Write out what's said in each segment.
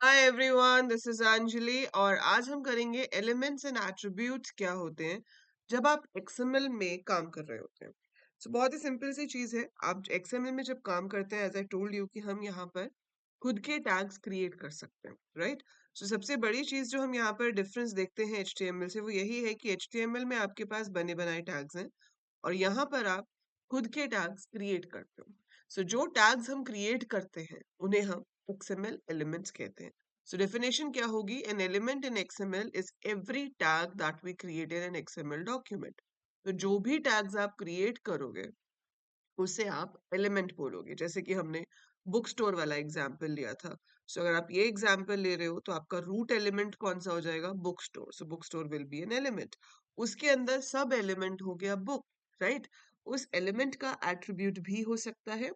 Hi everyone, this is Anjali और आज हम करेंगे एलिमेंट्स एंड एट्रीब्यूट्स क्या होते हैं जब आप एक्सएमएल में काम कर रहे होते हैं। बहुत ही सिंपल सी चीज है। आप एक्सएमएल में जब काम करते हैं, एज आई टोल्ड यू, कि हम यहाँ पर खुद के टैग्स क्रिएट कर सकते हैं, राइट। सबसे बड़ी चीज जो हम यहाँ पर डिफरेंस देखते हैं एचटीएमएल से, वो यही है कि एचटीएमएल में आपके पास बने बनाए टैग्स हैं और यहाँ पर आप खुद के टैग्स क्रिएट करते हो। जो टैग्स हम क्रिएट करते हैं उन्हें हम XML एलिमेंट्स कहते हैं। डेफिनेशन क्या होगी? An element in XML is every tag that we create in an XML document. जो भी टैग्स आप क्रिएट करोगे उसे आप एलिमेंट बोलोगे। जैसे कि हमने बुक स्टोर वाला एग्जाम्पल लिया था। अगर आप ये एग्जाम्पल ले रहे हो तो आपका रूट एलिमेंट कौन सा हो जाएगा? Book store. Book store will be an element. उसके अंदर सब एलिमेंट हो गया बुक, राइट। उस एलिमेंट का एट्रीब्यूट भी हो सकता है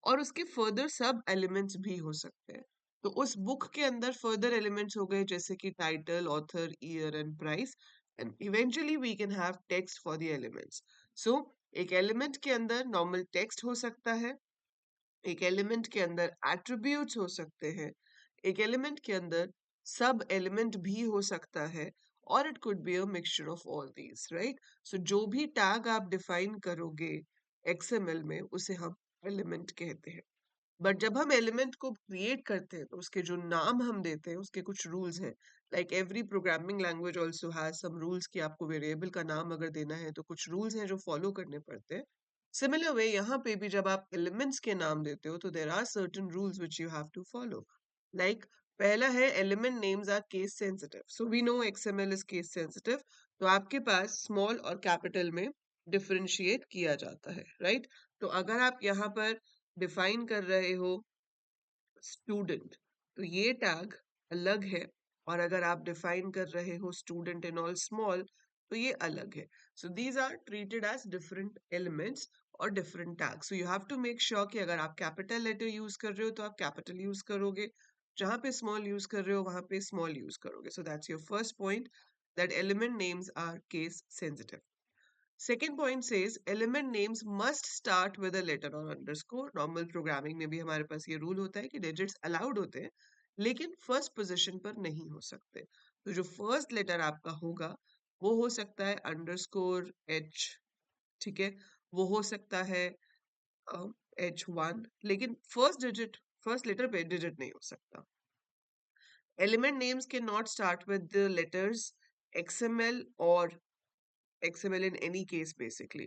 और उसके फर्दर सब एलिमेंट्स भी हो सकते हैं। तो उस बुक के अंदर फर्दर एलिमेंट्स हो गए जैसे कि title, author, year and price, and eventually we can have text for the elements. So एक एलिमेंट के अंदर नॉर्मल टेक्स्ट हो सकता है, एक एलिमेंट के अंदर एट्रीब्यूट्स हो सकते हैं, एक एलिमेंट के अंदर सब एलिमेंट भी हो सकता है, और it could be a mixture of all these, right. जो भी टैग आप डिफाइन करोगे एक्सएमएल में उसे हम एलिमेंट कहते हैं। बट जब हम एलिमेंट को क्रिएट करते हैं तो उसके जो नाम हम देते हैं उसके कुछ रूल्स हैं। Like every programming language also has some rules कि आपको वेरिएबल का नाम अगर देना है तो कुछ रूल्स हैं जो फॉलो करने पड़ते हैं। सिमिलर वे यहाँ पे भी जब आप एलिमेंट्स के नाम देते हो तो there are certain rules which you have to follow. Like पहला है element names are case sensitive. We know XML is case sensitive. तो आपके पास स्मॉल और कैपिटल में डिफरेंशिएट किया जाता है, राइट। तो अगर आप यहाँ पर डिफाइन कर रहे हो स्टूडेंट तो ये टैग अलग है, और अगर आप डिफाइन कर रहे हो स्टूडेंट इन ऑल स्मॉल तो ये अलग है। These are treated as different elements और different tag. You have to make sure कि अगर आप कैपिटल लेटर यूज कर रहे हो तो आप कैपिटल यूज करोगे, जहां पे स्मॉल यूज कर रहे हो वहां पे स्मॉल यूज करोगे। That's your first point, that element names are case sensitive. Second point says element names must start with a letter or underscore. Normal programming में भी हमारे पास ये रूल होता है कि digits allowed होते हैं लेकिन फर्स्ट पोजीशन पर नहीं हो सकते। तो जो फर्स्ट लेटर आपका होगा वो हो सकता है अंडरस्कोर एच, ठीक है। वो हो सकता है H1, लेकिन फर्स्ट लेटर पे डिजिट नहीं हो सकता। Element names can not start with the letters XML और XML in any case basically.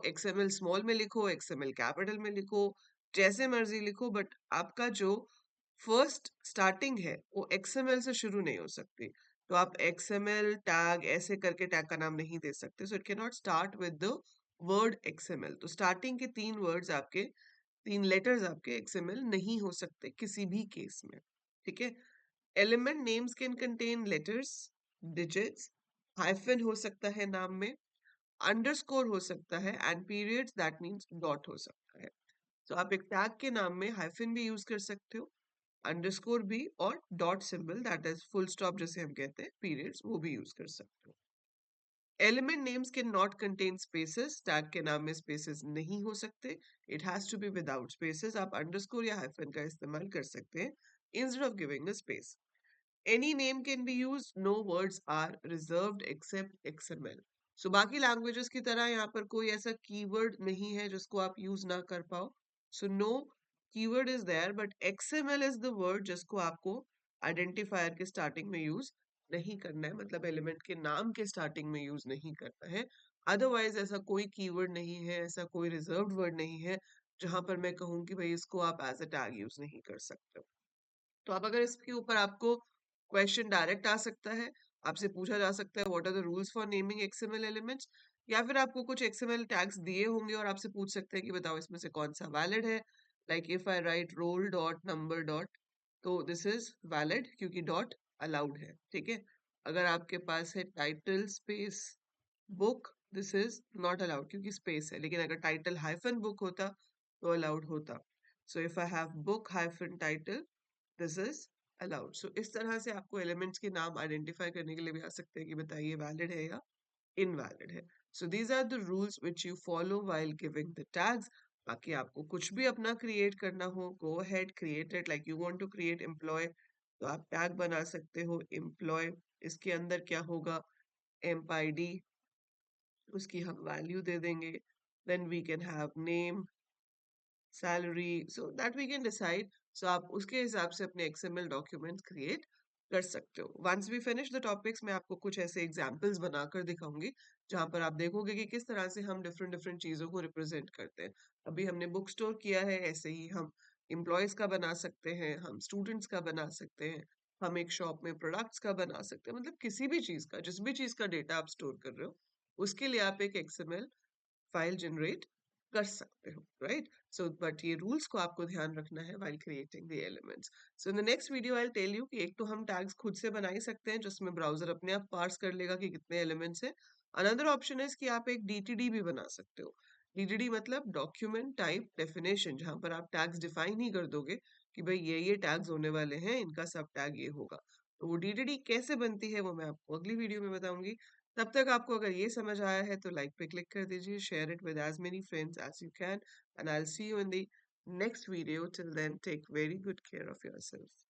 XML small में लिखो, XML capital में लिखो, जैसे मर्जी लिखो, बट आपका जो फर्स्ट स्टार्टिंग है वो XML से शुरू नहीं हो सकती। तो आप XML टैग ऐसे करके टैग का नाम नहीं दे सकते। It can not start with the word XML। तो स्टार्टिंग के तीन वर्ड्स आपके, तीन लेटर्स आपके XML नहीं हो सकते किसी भी केस में, ठीक है। Element names can contain letters, digits, hyphen हो सकता है नाम में, अंडरस्कोर हो सकता है, and periods that means dot हो सकता है। आप एक टैग के नाम में हाइफन भी यूज कर सकते हो, अंडरस्कोर भी, और dot symbol that is full stop जिसे हम कहते हैं, पीरियड्स, वो भी यूज कर सकते हो। Element names can not contain spaces. Tag के नाम में स्पेसेस नहीं हो सकते। It has to be without spaces. आप अंडरस्कोर या हाइफन का इस्तेमाल कर सकते हैं instead of giving a space. Any name can be used. No words are reserved except XML. बाकी लैंग्वेजेस की तरह यहाँ पर कोई ऐसा कीवर्ड नहीं है जिसको आप यूज ना कर पाओ। No keyword is there, but XML is the word जिसको आपको आइडेंटिफायर के स्टार्टिंग में यूज नहीं करना है, मतलब एलिमेंट के नाम के स्टार्टिंग में यूज नहीं करना है। अदरवाइज ऐसा कोई कीवर्ड नहीं है, ऐसा कोई रिजर्व्ड वर्ड नहीं है जहां पर मैं कहूँ कि भाई इसको आप एज अ टैग यूज नहीं कर सकते। तो आप अगर इसके ऊपर आपको क्वेश्चन डायरेक्ट आ सकता है, आपसे पूछा जा सकता है what are the rules for naming XML elements, या फिर आपको कुछ XML टैग्स दिए होंगे और आपसे पूछ सकते हैं कि बताओ इसमें से कौन सा वैलिड है। Like if I write roll dot number dot, तो दिस इज वैलिड क्योंकि डॉट अलाउड है, ठीक है। अगर आपके पास है title space book, this is not allowed क्योंकि स्पेस है, लेकिन अगर टाइटल हाइफन बुक होता तो अलाउड होता। If I have book hyphen title, this is allowed. इस तरह से आपको एलिमेंट्स के नाम आइडेंटिफाई करने के लिए भी आ सकते हैं कि बताइए वैलिड है या इनवैलिड है। These are the rules which you follow while giving the tags. बाकी आपको कुछ भी अपना क्रिएट करना हो, go ahead, create it. Like you want to create employ तो आप टैग बना सकते हो एम्प्लॉय, इसके अंदर क्या होगा, एम्प आईडी, उसकी हम वैल्यू दे देंगे, then we can have name, salary, so that we can decide. So आप उसके हिसाब से अपने एक्सएमएल डॉक्यूमेंट क्रिएट कर सकते हो। Once we finish the topics, मैं आपको कुछ ऐसे एग्जांपल्स बनाकर दिखाऊंगी जहां पर आप देखोगे कि किस तरह से हम डिफरेंट डिफरेंट चीजों को रिप्रेजेंट करते हैं। अभी हमने बुक स्टोर किया है, ऐसे ही हम एम्प्लॉयज का बना सकते हैं, हम स्टूडेंट्स का बना सकते हैं, हम एक शॉप में प्रोडक्ट्स का बना सकते हैं, मतलब किसी भी चीज का, जिस भी चीज का डेटा आप स्टोर कर रहे हो उसके लिए आप एक एक्सएमएल फाइल जनरेट कर सकते हो, राइट? सो बट ये रूल्स को आपको ध्यान रखना है while creating the elements. So in the next video I will tell you कि एक तो हम टैग्स खुद से बना ही सकते हैं जिसमें ब्राउजर अपने आप पार्स कर लेगा कि कितने एलिमेंट्स हैं। अनदर ऑप्शन इज कि आप एक डीटीडी भी बना सकते हो। डीटीडी मतलब डॉक्यूमेंट टाइप डेफिनेशन, जहां पर आप टैग्स डिफाइन ही कर दोगे कि भाई ये टैग्स होने वाले हैं, इनका सब टैग ये होगा। तो वो डीटीडी कैसे बनती है वो मैं आपको अगली वीडियो में बताऊंगी। तब तक आपको अगर ये समझ आया है तो लाइक पे क्लिक कर दीजिए, share it with as many friends as you can, and I will see you in the next video. Till then take very good care of yourself.